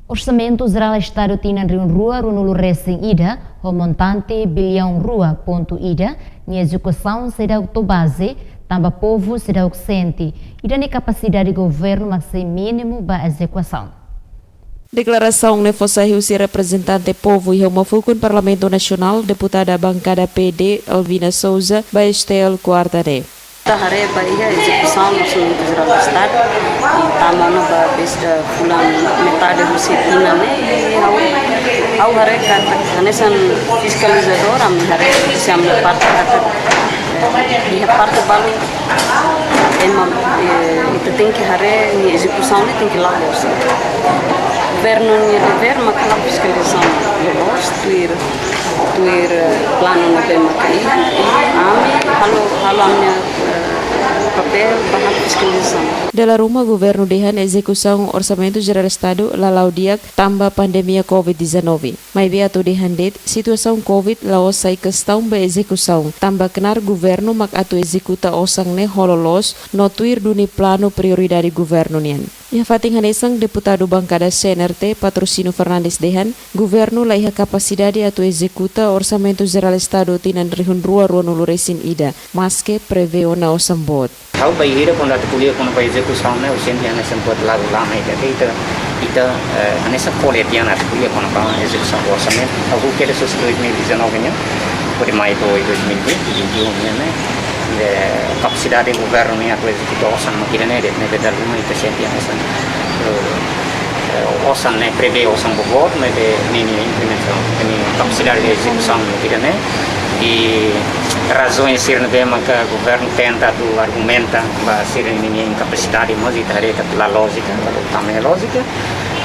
Orçamento Geral Estado Tinan Riun Rua Runulu Racing Ida, o montante bilhão Rua ponto Ida, em execução será o base, também povo será o sente, e da capacidade de governo mas sem mínimo para execução. Declaração ne fosse o representante povo e homofóbico no Parlamento Nacional, deputada bancada PD Alvina Souza, by Estel Quartare. Tahare baia execução no orçamento geral do Estado e tamano ba besta fulan metade do setina né e ao hare kata nesan fiscalizador am hare siam na parte kata e a parte balu emam itu tem que hare ni execução tem que lá bolsa governo ni dever makala fiscalização los tuir plano na bem makai ami halo amnya papel bahan fiscalização. Dalam rumah governo dehan execução orçamento geral Estado lalau diak tambah pandemia COVID-19. Mai be atu dehan det situação COVID laos sai questão ba execução tambah kenar governo mak atu executa osang ne hololos notuir duni plano prioridade governo nian. Ya fating hanesang deputado bancada CNRT Patrocínio Fernandes dehan governo laiha capacidade atu executa orçamento geral Estado tinan rihun rua nulu resin ida maske preveo na osambot. Hau baihira quando tu kuliah quando vai execução né o centro ainda se pode lá mais ita nessa coletiana tu kuliah quando vai execução do orçamento hau que ele susto 2019 né por maio de 2021 né capacidade do governo né a executar orçamento aqui né da uma ita sempre nessa orçamento né prevê orçamento bobor né nem implementação nem capacidade de execução aqui né e razões ser no tema que o governo tenta do argumenta para ser incapacidade mas itu hari pela lógica também lógica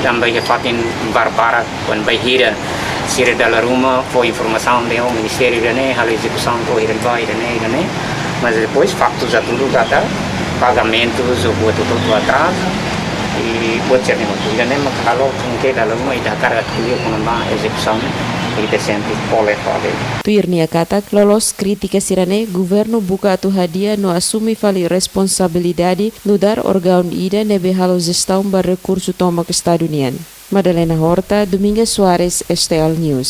também é fato barbara quando vai hira ser dalam rumah foi informação de o ministério né hal execução do hira vai né mas depois factos já tudo kata pagamentos o buat tudo atraso e buat ser nem né mas kalau mungkin dalam rumah itu cara tuh konon execução Tuirnia kata lolos kritika sirane governo buka atu hadia no assumi fali responsabilidade no dar órgão ida nebe halo gestão ba recurso toma que está Madalena Horta, Domingues Soares, STL News.